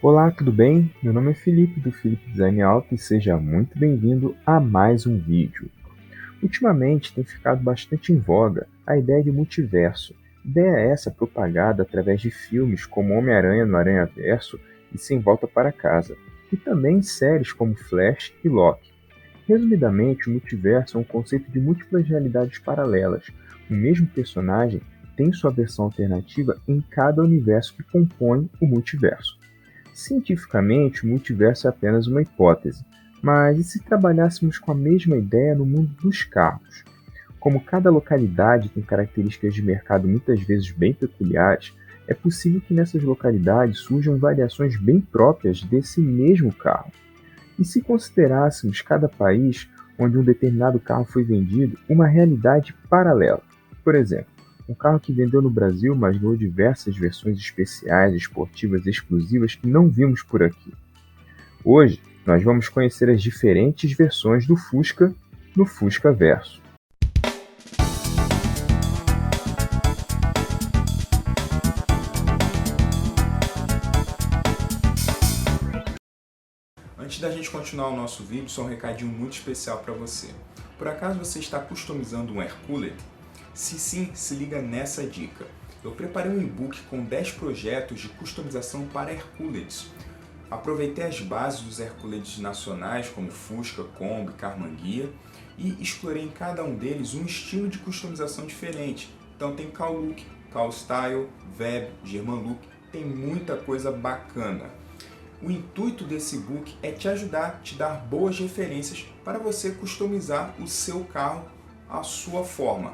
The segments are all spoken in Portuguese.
Olá, tudo bem? Meu nome é Felipe, do Felipe Design Auto, e seja muito bem-vindo a mais um vídeo. Ultimamente tem ficado bastante em voga a ideia de multiverso. Ideia essa propagada através de filmes como Homem-Aranha no Aranhaverso e Sem Volta para Casa, e também em séries como Flash e Loki. Resumidamente, o multiverso é um conceito de múltiplas realidades paralelas. O mesmo personagem tem sua versão alternativa em cada universo que compõe o multiverso. Cientificamente, o multiverso é apenas uma hipótese, mas e se trabalhássemos com a mesma ideia no mundo dos carros? Como cada localidade tem características de mercado muitas vezes bem peculiares, é possível que nessas localidades surjam variações bem próprias desse mesmo carro. E se considerássemos cada país onde um determinado carro foi vendido uma realidade paralela? Por exemplo, um carro que vendeu no Brasil, mas ganhou diversas versões especiais, esportivas, exclusivas que não vimos por aqui. Hoje, nós vamos conhecer as diferentes versões do Fusca no Fusca Verso. Antes da gente continuar o nosso vídeo, só um recadinho muito especial para você. Por acaso você está customizando um Hercules? Se sim, se liga nessa dica. Eu preparei um e-book com 10 projetos de customização para Hercules. Aproveitei as bases dos Hercules nacionais, como Fusca, Kombi, Karmann Ghia, e explorei em cada um deles um estilo de customização diferente. Então tem Cal Look, Cal Style, Web, German Look, tem muita coisa bacana. O intuito desse e-book é te ajudar, te dar boas referências para você customizar o seu carro à sua forma.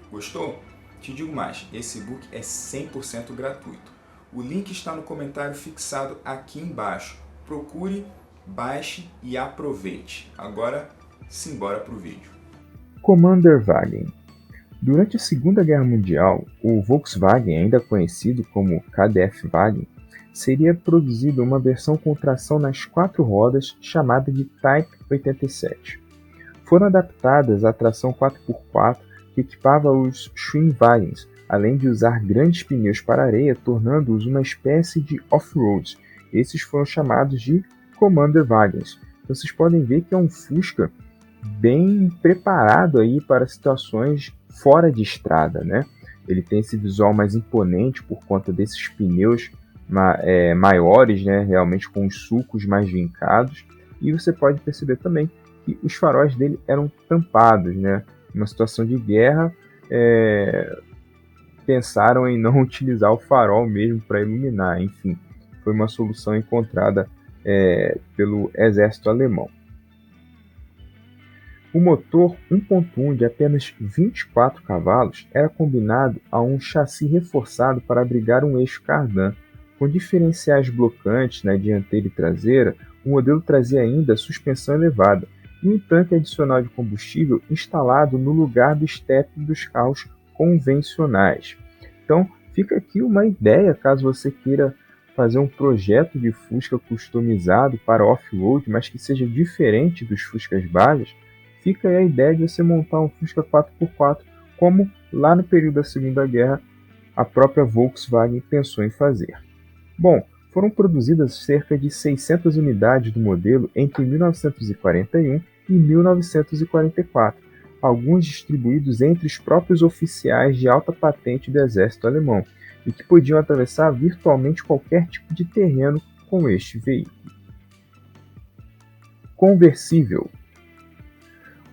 Gostou? Te digo mais, esse e-book é 100% gratuito. O link está no comentário fixado aqui embaixo. Procure, baixe e aproveite. Agora, simbora para o vídeo. Commander Wagen. Durante a Segunda Guerra Mundial, o Volkswagen, ainda conhecido como KDF-Wagen, seria produzida uma versão com tração nas 4 rodas chamada de Type 87. Foram adaptadas a tração 4x4 que equipava os Schwimmwagens, além de usar grandes pneus para areia, tornando-os uma espécie de off-road. Esses foram chamados de Commander Wagens. Então, vocês podem ver que é um Fusca bem preparado aí para situações fora de estrada, né? Ele tem esse visual mais imponente por conta desses pneus maiores, né? Realmente com os sulcos mais vincados. E você pode perceber também que os faróis dele eram tampados, né? Numa situação de guerra, pensaram em não utilizar o farol mesmo para iluminar. Enfim, foi uma solução encontrada pelo exército alemão. O motor 1.1 de apenas 24 cavalos era combinado a um chassi reforçado para abrigar um eixo cardan. Com diferenciais blocantes na dianteira e traseira, o modelo trazia ainda suspensão elevada e um tanque adicional de combustível instalado no lugar do estepe dos carros convencionais. Então, fica aqui uma ideia caso você queira fazer um projeto de Fusca customizado para off-road, mas que seja diferente dos Fuscas bases. Fica aí a ideia de você montar um Fusca 4x4, como lá no período da Segunda Guerra a própria Volkswagen pensou em fazer. Bom, foram produzidas cerca de 600 unidades do modelo entre 1941 e 1944, alguns distribuídos entre os próprios oficiais de alta patente do exército alemão, e que podiam atravessar virtualmente qualquer tipo de terreno com este veículo. Conversível.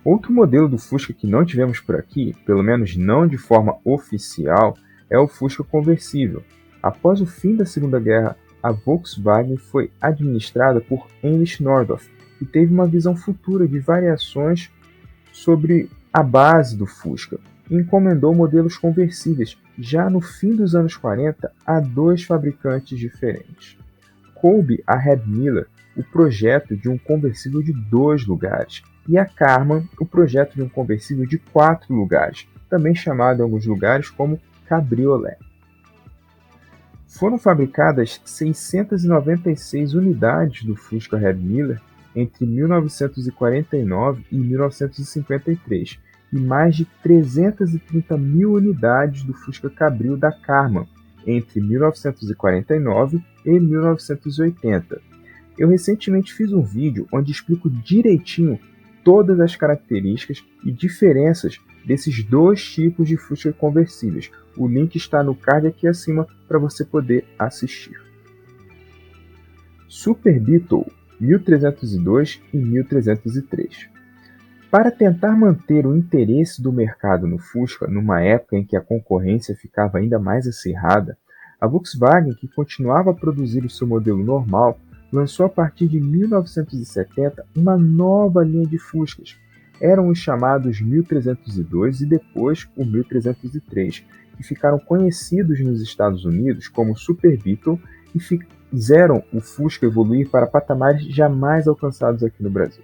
Outro modelo do Fusca que não tivemos por aqui, pelo menos não de forma oficial, é o Fusca conversível. Após o fim da Segunda Guerra, a Volkswagen foi administrada por Heinrich Nordhoff, que teve uma visão futura de variações sobre a base do Fusca e encomendou modelos conversíveis já no fim dos anos 40 a 2 fabricantes diferentes. Coube a Herb Miller o projeto de um conversível de 2 lugares e a Karmann o projeto de um conversível de 4 lugares, também chamado em alguns lugares como cabriolé. Foram fabricadas 696 unidades do Fusca Herb Miller entre 1949 e 1953 e mais de 330 mil unidades do Fusca Cabriolet da Karmann entre 1949 e 1980. Eu recentemente fiz um vídeo onde explico direitinho todas as características e diferenças desses dois tipos de Fusca conversíveis. O link está no card aqui acima para você poder assistir. Super Beetle 1302 e 1303. Para tentar manter o interesse do mercado no Fusca numa época em que a concorrência ficava ainda mais acirrada, a Volkswagen, que continuava a produzir o seu modelo normal, lançou a partir de 1970 uma nova linha de Fuscas. Eram os chamados 1302 e depois o 1303, que ficaram conhecidos nos Estados Unidos como Super Beetle e fizeram o Fusca evoluir para patamares jamais alcançados aqui no Brasil.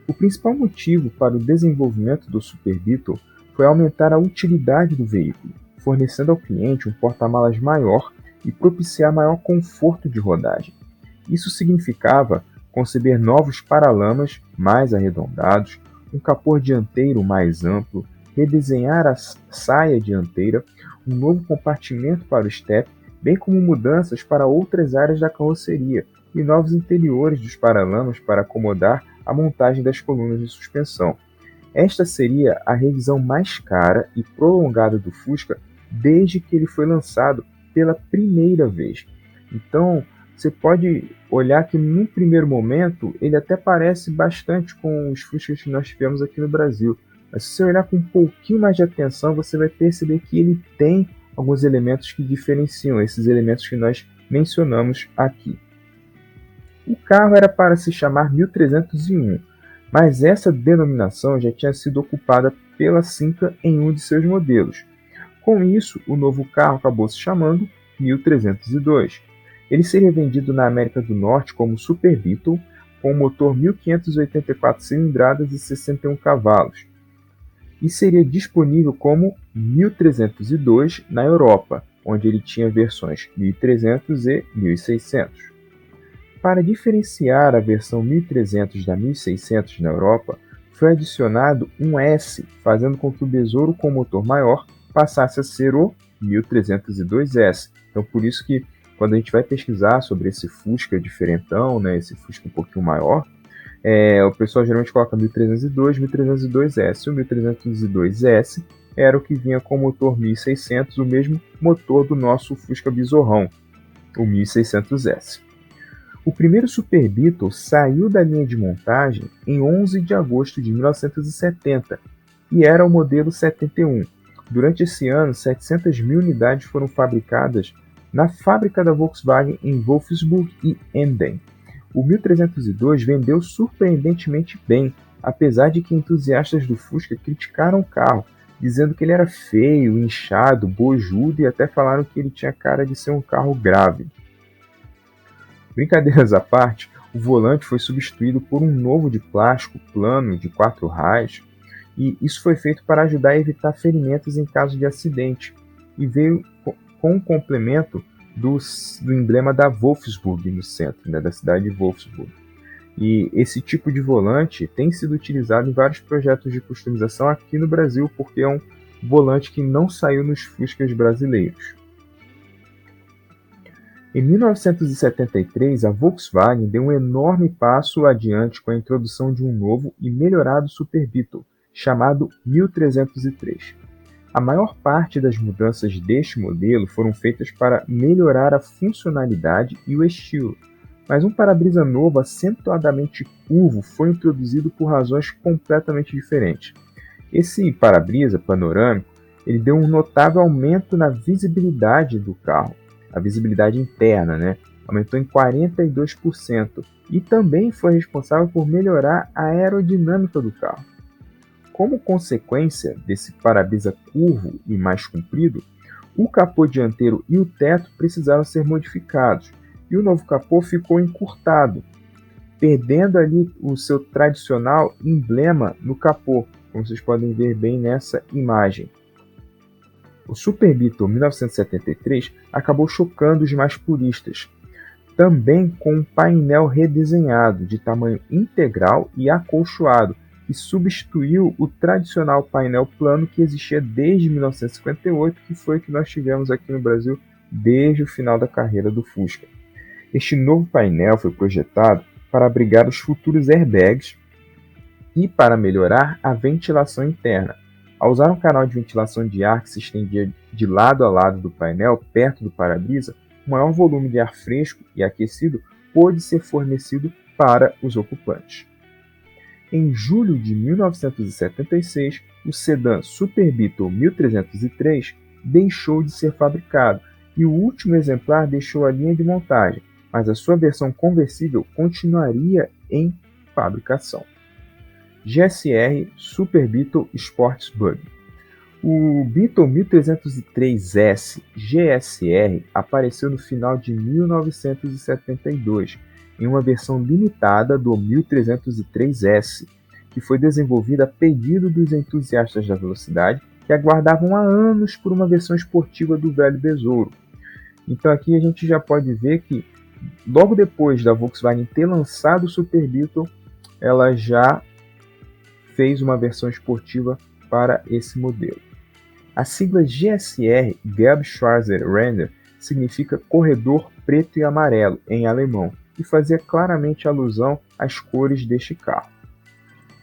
O principal motivo para o desenvolvimento do Super Beetle foi aumentar a utilidade do veículo, fornecendo ao cliente um porta-malas maior e propiciar maior conforto de rodagem. Isso significava conceber novos paralamas mais arredondados, um capô dianteiro mais amplo, redesenhar a saia dianteira, um novo compartimento para o step, bem como mudanças para outras áreas da carroceria e novos interiores dos paralamas para acomodar a montagem das colunas de suspensão. Esta seria a revisão mais cara e prolongada do Fusca desde que ele foi lançado pela primeira vez. Então, você pode olhar que, num primeiro momento, ele até parece bastante com os Fuscas que nós tivemos aqui no Brasil. Mas se você olhar com um pouquinho mais de atenção, você vai perceber que ele tem alguns elementos que diferenciam esses elementos que nós mencionamos aqui. O carro era para se chamar 1301, mas essa denominação já tinha sido ocupada pela Simca em um de seus modelos. Com isso, o novo carro acabou se chamando 1302. Ele seria vendido na América do Norte como Super Beetle, com motor 1584 cilindradas e 61 cavalos, e seria disponível como 1302 na Europa, onde ele tinha versões 1300 e 1600. Para diferenciar a versão 1300 da 1600 na Europa, foi adicionado um S, fazendo com que o besouro com motor maior passasse a ser o 1302S. Então, por isso que quando a gente vai pesquisar sobre esse Fusca diferentão, né, esse Fusca um pouquinho maior, o pessoal geralmente coloca 1302, 1302S. O 1302S era o que vinha com o motor 1600, o mesmo motor do nosso Fusca bizorrão, o 1600S. O primeiro Super Beetle saiu da linha de montagem em 11 de agosto de 1970 e era o modelo 71. Durante esse ano, 700 mil unidades foram fabricadas na fábrica da Volkswagen em Wolfsburg e Emden. O 1302 vendeu surpreendentemente bem, apesar de que entusiastas do Fusca criticaram o carro, dizendo que ele era feio, inchado, bojudo e até falaram que ele tinha cara de ser um carro grave. Brincadeiras à parte, o volante foi substituído por um novo de plástico plano de 4 raios, e isso foi feito para ajudar a evitar ferimentos em caso de acidente, e veio com um complemento do emblema da Wolfsburg no centro, né, da cidade de Wolfsburg. E esse tipo de volante tem sido utilizado em vários projetos de customização aqui no Brasil, porque é um volante que não saiu nos Fuscas brasileiros. Em 1973, a Volkswagen deu um enorme passo adiante com a introdução de um novo e melhorado Super Beetle, chamado 1303. A maior parte das mudanças deste modelo foram feitas para melhorar a funcionalidade e o estilo, mas um para-brisa novo acentuadamente curvo foi introduzido por razões completamente diferentes. Esse para-brisa panorâmico ele deu um notável aumento na visibilidade do carro, a visibilidade interna, né? Aumentou em 42% e também foi responsável por melhorar a aerodinâmica do carro. Como consequência desse para-brisa curvo e mais comprido, o capô dianteiro e o teto precisaram ser modificados, e o novo capô ficou encurtado, perdendo ali o seu tradicional emblema no capô, como vocês podem ver bem nessa imagem. O Super Beetle 1973 acabou chocando os mais puristas, também com um painel redesenhado de tamanho integral e acolchoado, que substituiu o tradicional painel plano que existia desde 1958, que foi o que nós tivemos aqui no Brasil desde o final da carreira do Fusca. Este novo painel foi projetado para abrigar os futuros airbags e para melhorar a ventilação interna. Ao usar um canal de ventilação de ar que se estendia de lado a lado do painel, perto do para-brisa, um maior volume de ar fresco e aquecido pôde ser fornecido para os ocupantes. Em julho de 1976, o sedã Super Beetle 1303 deixou de ser fabricado e o último exemplar deixou a linha de montagem, mas a sua versão conversível continuaria em fabricação. GSR Super Beetle Sports Buggy. O Beetle 1303S GSR apareceu no final de 1972 em uma versão limitada do 1303S, que foi desenvolvida a pedido dos entusiastas da velocidade que aguardavam há anos por uma versão esportiva do velho besouro. Então aqui a gente já pode ver que logo depois da Volkswagen ter lançado o Super Beetle, ela já fez uma versão esportiva para esse modelo. A sigla GSR, Gelb-Schwarzer Render, significa corredor preto e amarelo em alemão e fazia claramente alusão às cores deste carro.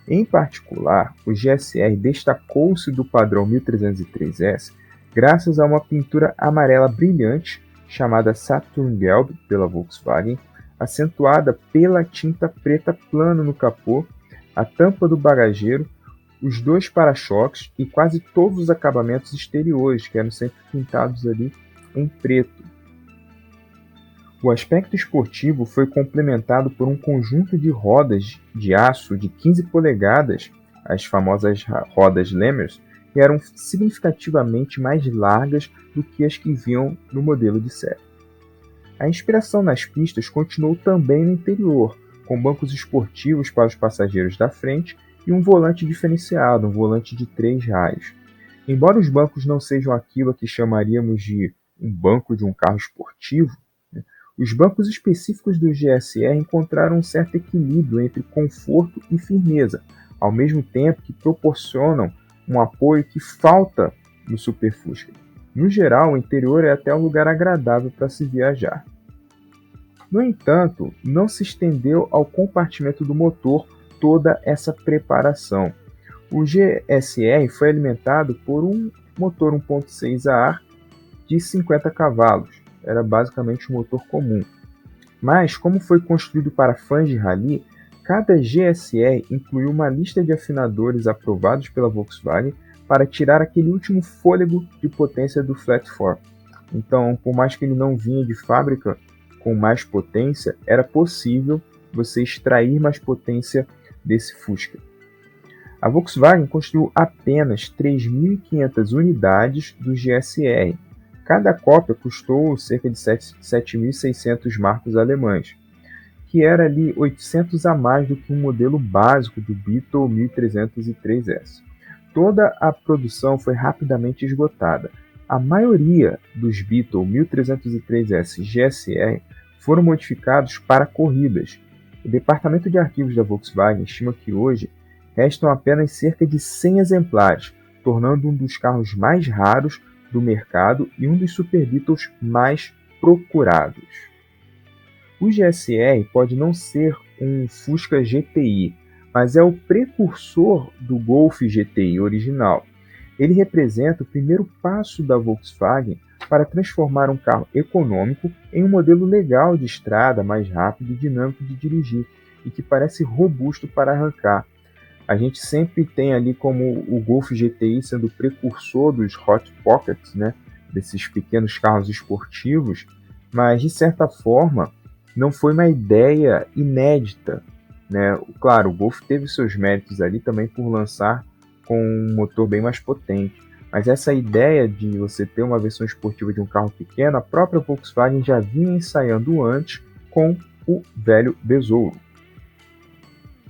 Em particular, o GSR destacou-se do padrão 1303S graças a uma pintura amarela brilhante chamada Saturn Gelb pela Volkswagen, acentuada pela tinta preta plana no capô, a tampa do bagageiro, os dois para-choques e quase todos os acabamentos exteriores, que eram sempre pintados ali em preto. O aspecto esportivo foi complementado por um conjunto de rodas de aço de 15 polegadas, as famosas rodas Lemers, que eram significativamente mais largas do que as que vinham no modelo de série. A inspiração nas pistas continuou também no interior, com bancos esportivos para os passageiros da frente e um volante diferenciado, um volante de 3 raios. Embora os bancos não sejam aquilo que chamaríamos de um banco de um carro esportivo, os bancos específicos do GSR encontraram um certo equilíbrio entre conforto e firmeza, ao mesmo tempo que proporcionam um apoio que falta no Super Fusca. No geral, o interior é até um lugar agradável para se viajar. No entanto, não se estendeu ao compartimento do motor toda essa preparação. O GSR foi alimentado por um motor 1.6 a ar de 50 cavalos, era basicamente um motor comum. Mas, como foi construído para fãs de rally, cada GSR incluiu uma lista de afinadores aprovados pela Volkswagen para tirar aquele último fôlego de potência do Flat 4. Então, por mais que ele não vinha de fábrica com mais potência, era possível você extrair mais potência desse Fusca. A Volkswagen construiu apenas 3.500 unidades do GSR. Cada cópia custou cerca de 7.600 marcos alemães, que era ali 800 a mais do que um modelo básico do Beetle 1303S. Toda a produção foi rapidamente esgotada. A maioria dos Beetle 1303S GSR foram modificados para corridas. O departamento de arquivos da Volkswagen estima que hoje restam apenas cerca de 100 exemplares, tornando um dos carros mais raros do mercado e um dos Super Beetles mais procurados. O GSR pode não ser um Fusca GTI, mas é o precursor do Golf GTI original. Ele representa o primeiro passo da Volkswagen para transformar um carro econômico em um modelo legal de estrada, mais rápido e dinâmico de dirigir, e que parece robusto para arrancar. A gente sempre tem ali como o Golf GTI sendo o precursor dos Hot Pockets, né, desses pequenos carros esportivos, mas de certa forma não foi uma ideia inédita, né? Claro, o Golf teve seus méritos ali também por lançar com um motor bem mais potente, mas essa ideia de você ter uma versão esportiva de um carro pequeno, a própria Volkswagen já vinha ensaiando antes com o velho besouro.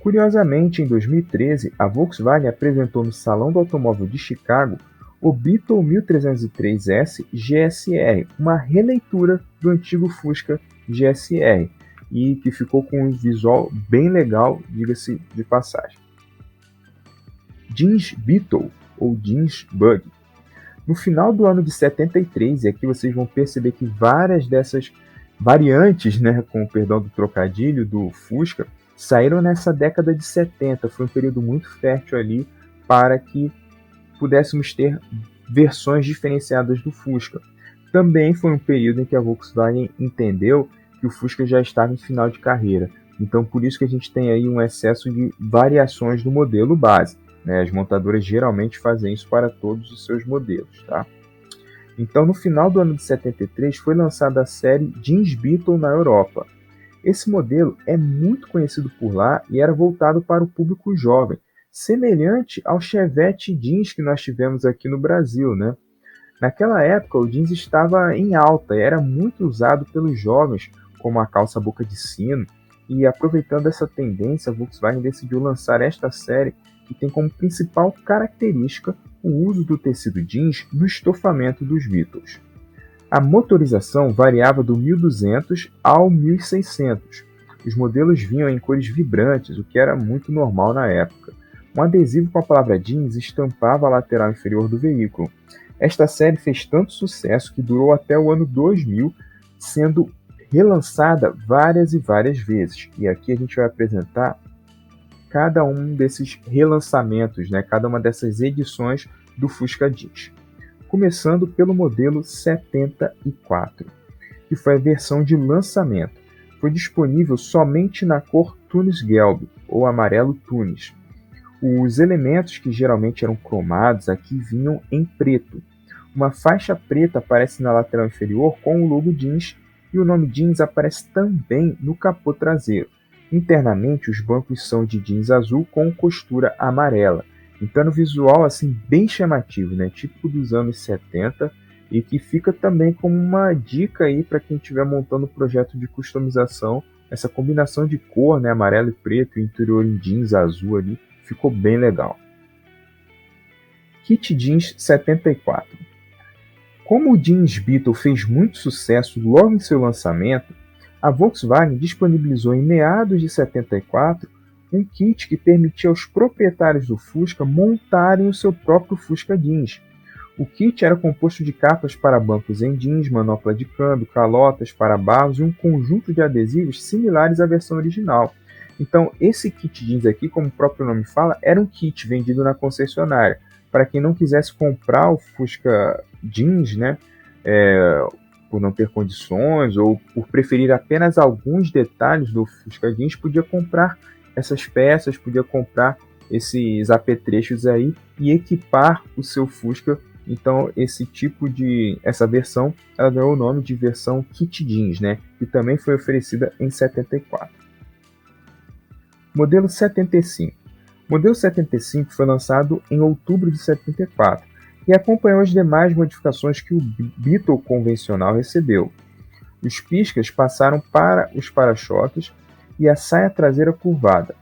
Curiosamente, em 2013, a Volkswagen apresentou no Salão do Automóvel de Chicago o Beetle 1303S GSR, uma releitura do antigo Fusca GSR, e que ficou com um visual bem legal, diga-se de passagem. Jeans Beetle ou Jeans Buggy. No final do ano de 73, e aqui vocês vão perceber que várias dessas variantes, né, com o perdão do trocadilho, do Fusca, saíram nessa década de 70. Foi um período muito fértil ali para que pudéssemos ter versões diferenciadas do Fusca. Também foi um período em que a Volkswagen entendeu que o Fusca já estava em final de carreira. Então, por isso que a gente tem aí um excesso de variações do modelo base, né? As montadoras geralmente fazem isso para todos os seus modelos, tá? Então, no final do ano de 73, foi lançada a série Jeans Beetle na Europa. Esse modelo é muito conhecido por lá e era voltado para o público jovem, semelhante ao Chevette Jeans que nós tivemos aqui no Brasil, né? Naquela época, o jeans estava em alta e era muito usado pelos jovens, como a calça boca de sino, e aproveitando essa tendência, a Volkswagen decidiu lançar esta série que tem como principal característica o uso do tecido jeans no estofamento dos Beetles. A motorização variava do 1200 ao 1600. Os modelos vinham em cores vibrantes, o que era muito normal na época. Um adesivo com a palavra jeans estampava a lateral inferior do veículo. Esta série fez tanto sucesso que durou até o ano 2000, sendo relançada várias e várias vezes. E aqui a gente vai apresentar cada um desses relançamentos, né? Cada uma dessas edições do Fusca Jeans. Começando pelo modelo 74, que foi a versão de lançamento. Foi disponível somente na cor Tunis Gelb, ou amarelo Tunis. Os elementos, que geralmente eram cromados, aqui vinham em preto. Uma faixa preta aparece na lateral inferior com o logo Jeans, e o nome Jeans aparece também no capô traseiro. Internamente, os bancos são de jeans azul com costura amarela. Então, é um visual assim, bem chamativo, né? Típico dos anos 70, e que fica também como uma dica aí para quem estiver montando um projeto de customização. Essa combinação de cor, né? Amarelo e preto, e interior em jeans azul ali, ficou bem legal. Kit Jeans 74. Como o Jeans Beetle fez muito sucesso logo em seu lançamento, a Volkswagen disponibilizou em meados de 74 um kit que permitia aos proprietários do Fusca montarem o seu próprio Fusca Jeans. O kit era composto de capas para bancos em jeans, manopla de câmbio, calotas, para-barros e um conjunto de adesivos similares à versão original. Então, esse kit jeans aqui, como o próprio nome fala, era um kit vendido na concessionária. Para quem não quisesse comprar o Fusca Jeans, né, por não ter condições ou por preferir apenas alguns detalhes do Fusca Jeans, podia comprar essas peças, podia comprar esses apetrechos aí e equipar o seu Fusca. Então, essa versão, ela ganhou o nome de versão Kit Jeans, né, que também foi oferecida em 74. Modelo 75. O modelo 75 foi lançado em outubro de 74 e acompanhou as demais modificações que o Beetle convencional recebeu. Os piscas passaram para os para-choques e a saia traseira curvada.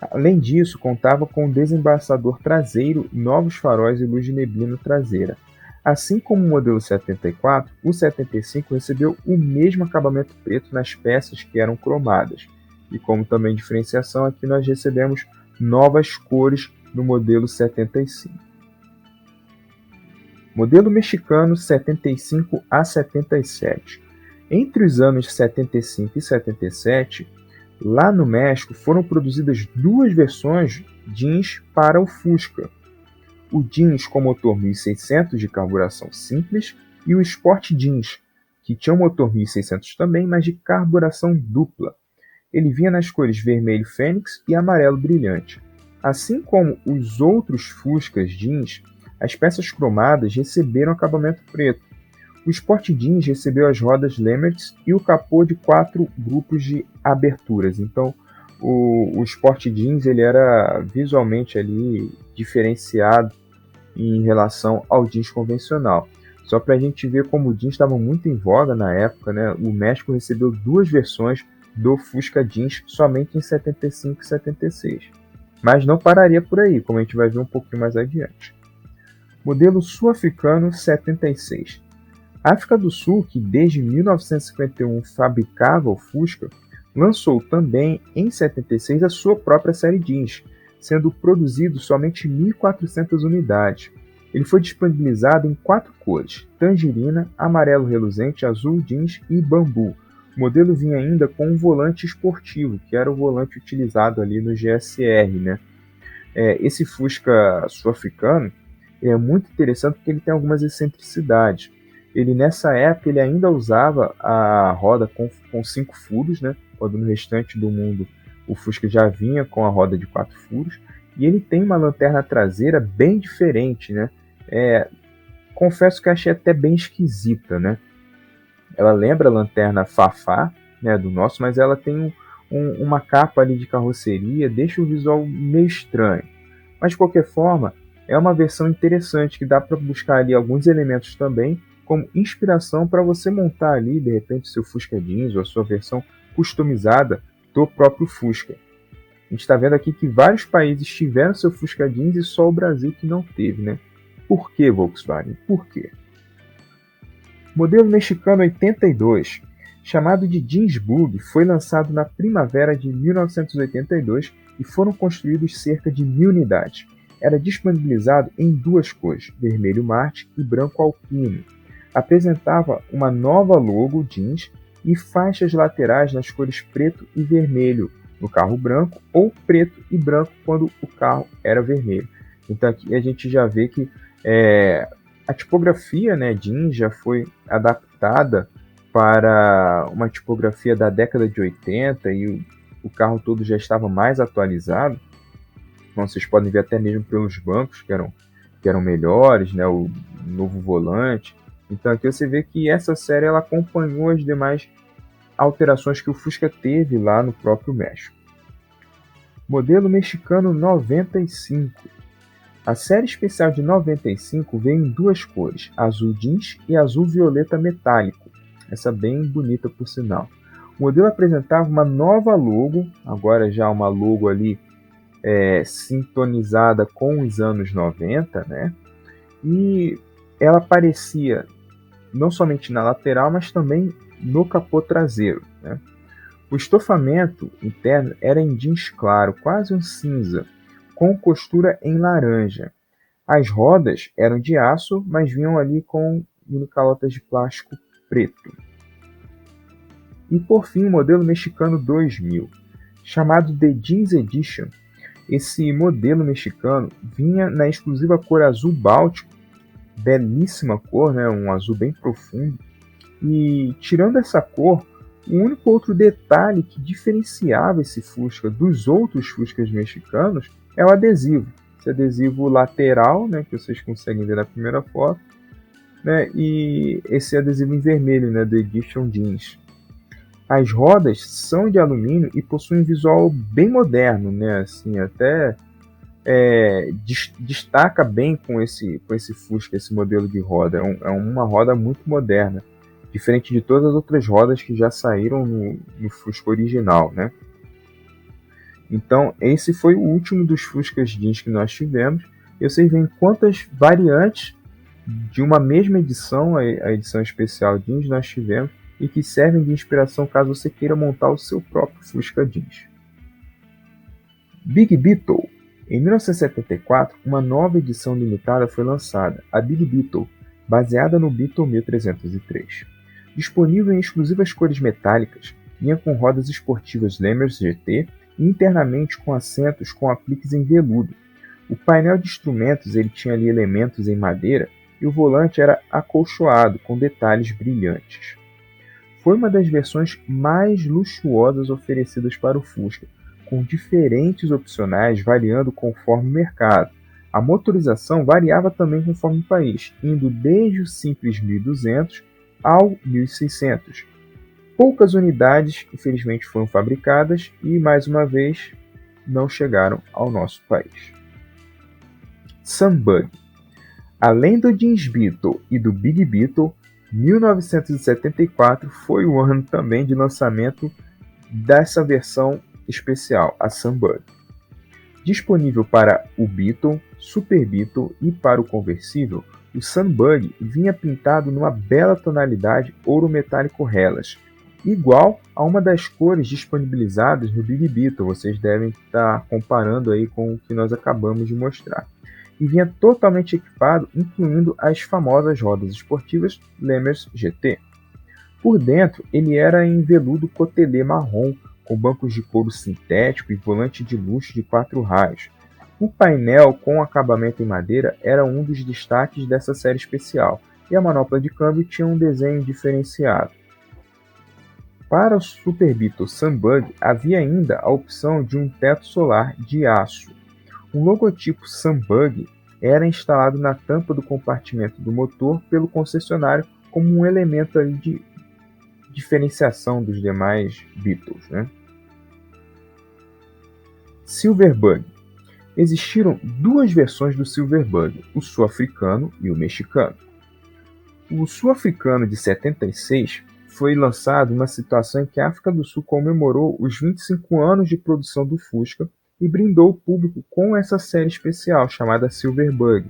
Além disso, contava com um desembaçador traseiro, novos faróis e luz de neblina traseira. Assim como o modelo 74, o 75 recebeu o mesmo acabamento preto nas peças que eram cromadas. E como também diferenciação, aqui nós recebemos novas cores no modelo 75. Modelo mexicano 75 a 77. Entre os anos 75 e 77, lá no México foram produzidas duas versões jeans para o Fusca. O jeans com motor 1600 de carburação simples e o Sport Jeans, que tinha um motor 1600 também, mas de carburação dupla. Ele vinha nas cores vermelho fênix e amarelo brilhante. Assim como os outros Fuscas jeans, as peças cromadas receberam acabamento preto. O Sport Jeans recebeu as rodas Lemmerx e o capô de 4 grupos de aberturas. Então, o Sport Jeans ele era visualmente ali diferenciado em relação ao jeans convencional. Só para a gente ver como o jeans estava muito em voga na época, né? O México recebeu duas versões do Fusca Jeans somente em 75 e 76. Mas não pararia por aí, como a gente vai ver um pouquinho mais adiante. Modelo sul-africano 76. A África do Sul, que desde 1951 fabricava o Fusca, lançou também em 76 a sua própria série Jeans, sendo produzido somente 1.400 unidades. Ele foi disponibilizado em 4 cores: tangerina, amarelo reluzente, azul jeans e bambu. O modelo vinha ainda com um volante esportivo, que era o volante utilizado ali no GSR, né? Esse Fusca sul-africano é muito interessante porque ele tem algumas excentricidades. Ele, nessa época, ele ainda usava a roda com 5 furos, né? Quando no restante do mundo o Fusca já vinha com a roda de 4 furos. E ele tem uma lanterna traseira bem diferente, né? Confesso que achei até bem esquisita, né? Ela lembra a lanterna Fafá, né, do nosso, mas ela tem uma capa ali de carroceria, deixa o visual meio estranho. Mas de qualquer forma, é uma versão interessante que dá para buscar ali alguns elementos também como inspiração para você montar ali, de repente, seu Fusca Jeans ou a sua versão customizada do próprio Fusca. A gente está vendo aqui que vários países tiveram seu Fusca Jeans e só o Brasil que não teve, né? Por que, Volkswagen? Por quê? Modelo mexicano 82, chamado de Jeans Bug, foi lançado na primavera de 1982 e foram construídos cerca de 1.000 unidades. Era disponibilizado em 2 cores, vermelho Marte e branco Alpino. Apresentava uma nova logo jeans e faixas laterais nas cores preto e vermelho no carro branco, ou preto e branco quando o carro era vermelho. Então aqui a gente já vê que a tipografia, né, jeans já foi adaptada para uma tipografia da década de 80 e o carro todo já estava mais atualizado. Então vocês podem ver até mesmo pelos bancos que eram melhores, né, o novo volante. Então aqui você vê que essa série ela acompanhou as demais alterações que o Fusca teve lá no próprio México. Modelo mexicano 95. A série especial de 95 veio em 2 cores, azul jeans e azul violeta metálico. Essa bem bonita por sinal. O modelo apresentava uma nova logo, agora já uma logo ali sintonizada com os anos 90, né? E ela aparecia não somente na lateral, mas também no capô traseiro, né? O estofamento interno era em jeans claro, quase um cinza, com costura em laranja. As rodas eram de aço, mas vinham ali com minicalotas de plástico preto. E por fim, o modelo mexicano 2000, chamado The Jeans Edition. Esse modelo mexicano vinha na exclusiva cor azul báltico, belíssima cor, né? Um azul bem profundo. E tirando essa cor, o único outro detalhe que diferenciava esse Fusca dos outros Fuscas mexicanos é o adesivo. Esse adesivo lateral, né, que vocês conseguem ver na primeira foto, né, e esse adesivo em vermelho, né, do Edition Jeans. As rodas são de alumínio e possuem um visual bem moderno, né, assim, até destaca bem com esse Fusca, esse modelo de roda. É uma roda muito moderna, diferente de todas as outras rodas que já saíram no Fusca original, né? Então, esse foi o último dos Fuscas Jeans que nós tivemos. E vocês veem quantas variantes de uma mesma edição, a edição especial Jeans, nós tivemos, e que servem de inspiração caso você queira montar o seu próprio Fusca Jeans. Big Beetle. Em 1974, uma nova edição limitada foi lançada, a Big Beetle, baseada no Beetle 1303. Disponível em exclusivas cores metálicas, vinha com rodas esportivas Lemers GT e internamente com assentos com apliques em veludo. O painel de instrumentos ele tinha ali elementos em madeira e o volante era acolchoado com detalhes brilhantes. Foi uma das versões mais luxuosas oferecidas para o Fusca, com diferentes opcionais variando conforme o mercado. A motorização variava também conforme o país, indo desde o simples 1200 ao 1600. Poucas unidades, infelizmente, foram fabricadas e, mais uma vez, não chegaram ao nosso país. Sunbug. Além do Jeans Beetle e do Big Beetle, 1974 foi o ano também de lançamento dessa versão especial, a Sunbug. Disponível para o Beetle, Super Beetle e para o conversível, o Sunbug vinha pintado numa bela tonalidade ouro metálico Hellas, igual a uma das cores disponibilizadas no Big Beetle. Vocês devem estar comparando aí com o que nós acabamos de mostrar. e vinha totalmente equipado, incluindo as famosas rodas esportivas Lemers GT. Por dentro, ele era em veludo cotelê marrom, com bancos de couro sintético e volante de luxo de 4 raios. O painel com acabamento em madeira era um dos destaques dessa série especial, e a manopla de câmbio tinha um desenho diferenciado. Para o Super Beetle Sunbug havia ainda a opção de um teto solar de aço. Um logotipo Sunbug era instalado na tampa do compartimento do motor pelo concessionário como um elemento ali de diferenciação dos demais Beetles, né? Silverbug. Existiram duas versões do Silverbug, o sul-africano e o mexicano. O sul-africano de 76 foi lançado em uma situação em que a África do Sul comemorou os 25 anos de produção do Fusca e brindou o público com essa série especial chamada Silverbug.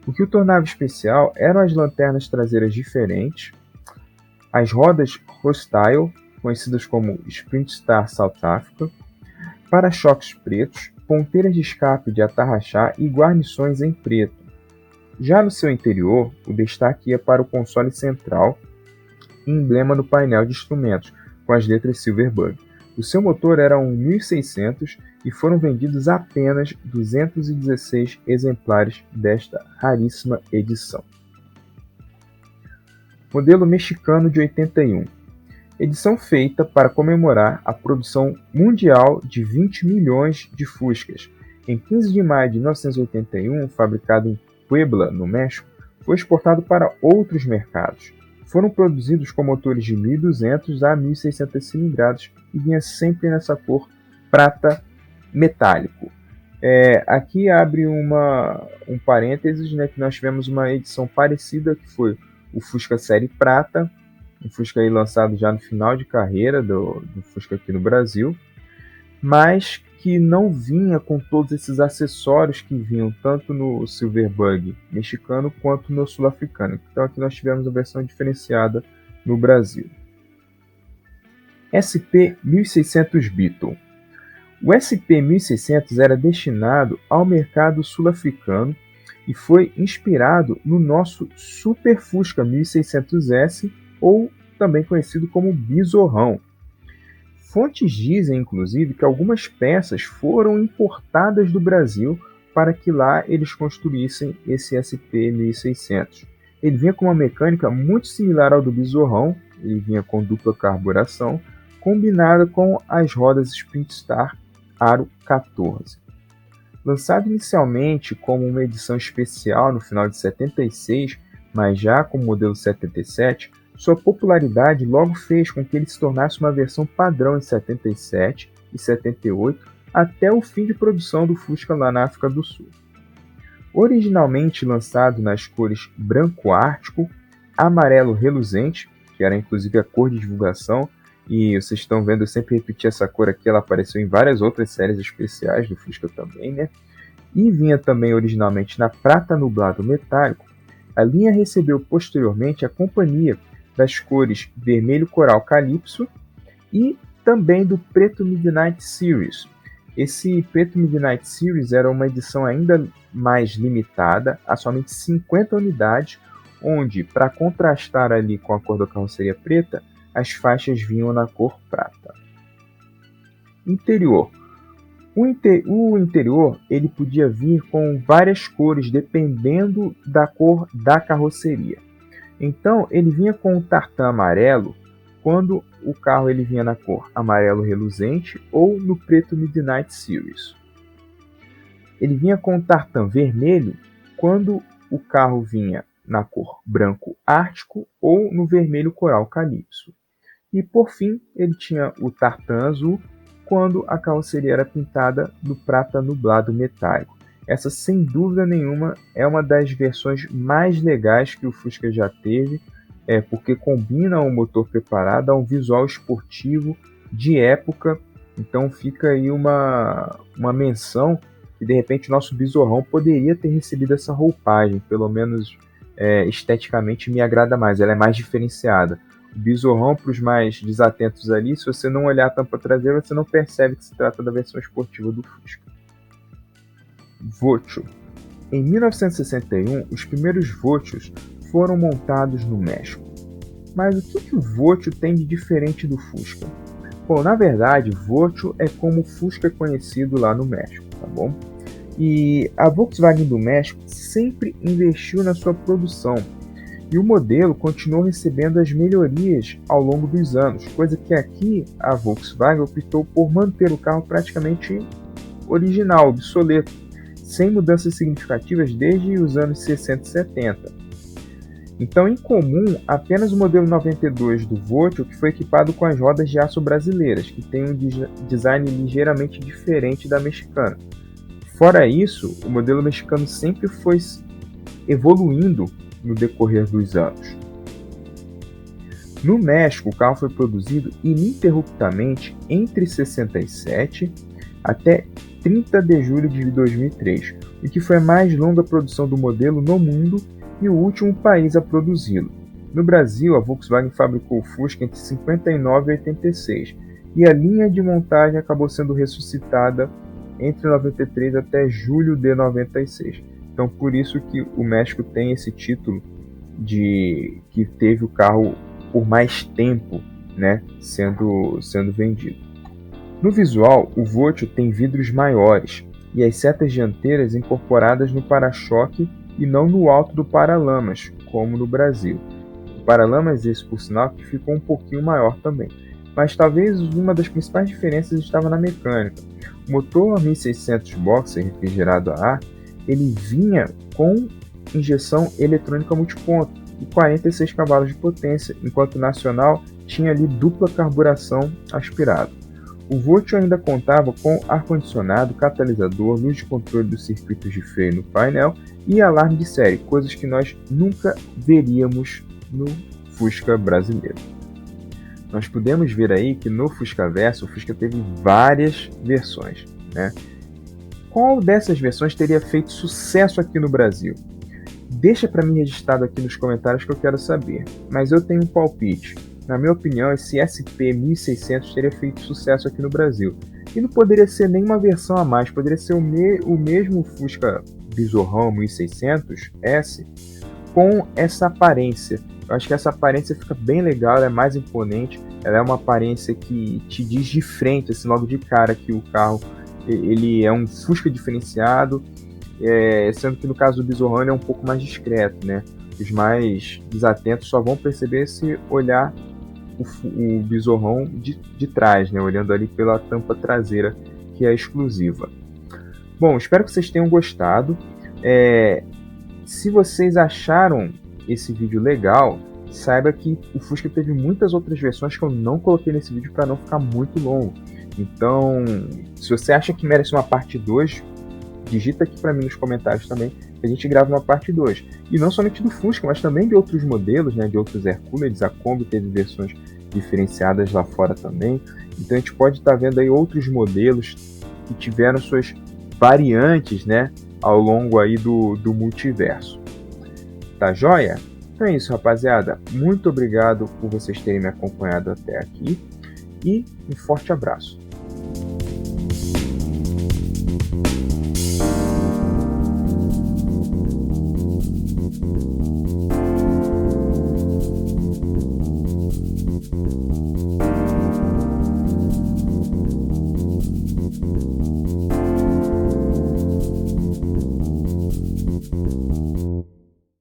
O que o tornava especial eram as lanternas traseiras diferentes, as rodas Hostile, conhecidas como Sprint Star South Africa, para-choques pretos, ponteiras de escape de atarrachar e guarnições em preto. Já no seu interior, o destaque ia para o console central, emblema no painel de instrumentos, com as letras Silverbug. O seu motor era um 1600 e foram vendidos apenas 216 exemplares desta raríssima edição. Modelo mexicano de 81. Edição feita para comemorar a produção mundial de 20 milhões de Fuscas. Em 15 de maio de 1981, fabricado em Puebla, no México, foi exportado para outros mercados. Foram produzidos com motores de 1.200 a 1.600 cilindradas e vinha sempre nessa cor prata metálico. Aqui abre um parênteses, né, que nós tivemos uma edição parecida, que foi o Fusca Série Prata, um Fusca aí lançado já no final de carreira do Fusca aqui no Brasil, mas que não vinha com todos esses acessórios que vinham tanto no Silverbug mexicano quanto no sul-africano. Então aqui nós tivemos a versão diferenciada no Brasil. SP1600 Beetle. O SP1600 era destinado ao mercado sul-africano e foi inspirado no nosso Super Fusca 1600S, ou também conhecido como Bizorrão. Fontes dizem, inclusive, que algumas peças foram importadas do Brasil para que lá eles construíssem esse SP1600. Ele vinha com uma mecânica muito similar ao do Bizorrão, ele vinha com dupla carburação, combinada com as rodas Sprint Star Aro 14. Lançado inicialmente como uma edição especial no final de 76, mas já como modelo 77, sua popularidade logo fez com que ele se tornasse uma versão padrão em 77 e 78, até o fim de produção do Fusca lá na África do Sul. Originalmente lançado nas cores branco ártico, amarelo reluzente, que era inclusive a cor de divulgação, e vocês estão vendo eu sempre repetir essa cor aqui, ela apareceu em várias outras séries especiais do Fusca também, né? E vinha também originalmente na prata nublado metálico. A linha recebeu posteriormente a companhia das cores vermelho coral Calypso e também do preto Midnight Series. Esse preto Midnight Series era uma edição ainda mais limitada, a somente 50 unidades, onde, para contrastar ali com a cor da carroceria preta, as faixas vinham na cor prata. Interior. O interior ele podia vir com várias cores dependendo da cor da carroceria. Então ele vinha com o tartan amarelo quando o carro ele vinha na cor amarelo reluzente ou no preto Midnight Series. Ele vinha com o tartan vermelho quando o carro vinha na cor branco ártico ou no vermelho coral Calypso. E por fim, ele tinha o tartan azul quando a carroceria era pintada no prata nublado metálico. Essa, sem dúvida nenhuma, é uma das versões mais legais que o Fusca já teve, porque combina um motor preparado a um visual esportivo de época. Então fica aí uma menção que de repente o nosso Bizorrão poderia ter recebido essa roupagem, pelo menos esteticamente me agrada mais, ela é mais diferenciada. O Bizorrão, para os mais desatentos ali, se você não olhar a tampa traseira, você não percebe que se trata da versão esportiva do Fusca. Vocho. Em 1961, os primeiros Votios foram montados no México. Mas o que o Votio tem de diferente do Fusca? Bom, na verdade, Votio é como o Fusca é conhecido lá no México, tá bom? E a Volkswagen do México sempre investiu na sua produção e o modelo continuou recebendo as melhorias ao longo dos anos, coisa que aqui a Volkswagen optou por manter o carro praticamente original, obsoleto, sem mudanças significativas desde os anos 60 e 70. Então, em comum, apenas o modelo 92 do Votio que foi equipado com as rodas de aço brasileiras, que tem um design ligeiramente diferente da mexicana. Fora isso, o modelo mexicano sempre foi evoluindo no decorrer dos anos. No México, o carro foi produzido ininterruptamente entre 67 até 30 de julho de 2003, o que foi a mais longa produção do modelo no mundo e o último país a produzi-lo. No Brasil, a Volkswagen fabricou o Fusca entre 59 e 86, e a linha de montagem acabou sendo ressuscitada entre 93 até julho de 96. Então, por isso que o México tem esse título de que teve o carro por mais tempo, né, sendo vendido. No visual, o Votio tem vidros maiores e as setas dianteiras incorporadas no para-choque e não no alto do paralamas, como no Brasil. O paralamas, esse por sinal, que ficou um pouquinho maior também. Mas talvez uma das principais diferenças estava na mecânica. O motor 1600 Boxer refrigerado a ar, ele vinha com injeção eletrônica multiponto e 46 cavalos de potência, enquanto o nacional tinha ali dupla carburação aspirada. O Votio ainda contava com ar-condicionado, catalisador, luz de controle dos circuitos de freio no painel e alarme de série, coisas que nós nunca veríamos no Fusca brasileiro. Nós podemos ver aí que no Fusca Versa o Fusca teve várias versões, né? Qual dessas versões teria feito sucesso aqui no Brasil? Deixa para mim registrado aqui nos comentários que eu quero saber, mas eu tenho um palpite. Na minha opinião, esse SP 1600 teria feito sucesso aqui no Brasil. E não poderia ser nenhuma versão a mais, poderia ser o mesmo Fusca Bizorrão 1600S com essa aparência. Eu acho que essa aparência fica bem legal, ela é mais imponente, ela é uma aparência que te diz de frente, assim, logo de cara, que o carro ele é um Fusca diferenciado, sendo que no caso do Bizorrão ele é um pouco mais discreto, né? Os mais desatentos só vão perceber se olhar o Bizorrão de trás, né? Olhando ali pela tampa traseira, que é exclusiva. Bom, espero que vocês tenham gostado. Se vocês acharam esse vídeo legal, saiba que o Fusca teve muitas outras versões que eu não coloquei nesse vídeo para não ficar muito longo. Então, se você acha que merece uma parte 2, digita aqui para mim nos comentários também, que a gente grava uma parte 2. E não somente do Fusca, mas também de outros modelos, né, de outros Hercules. A Kombi teve versões diferenciadas lá fora também. Então a gente pode estar vendo aí outros modelos que tiveram suas variantes, né, ao longo aí do multiverso. Tá joia? Então é isso, rapaziada. Muito obrigado por vocês terem me acompanhado até aqui e um forte abraço.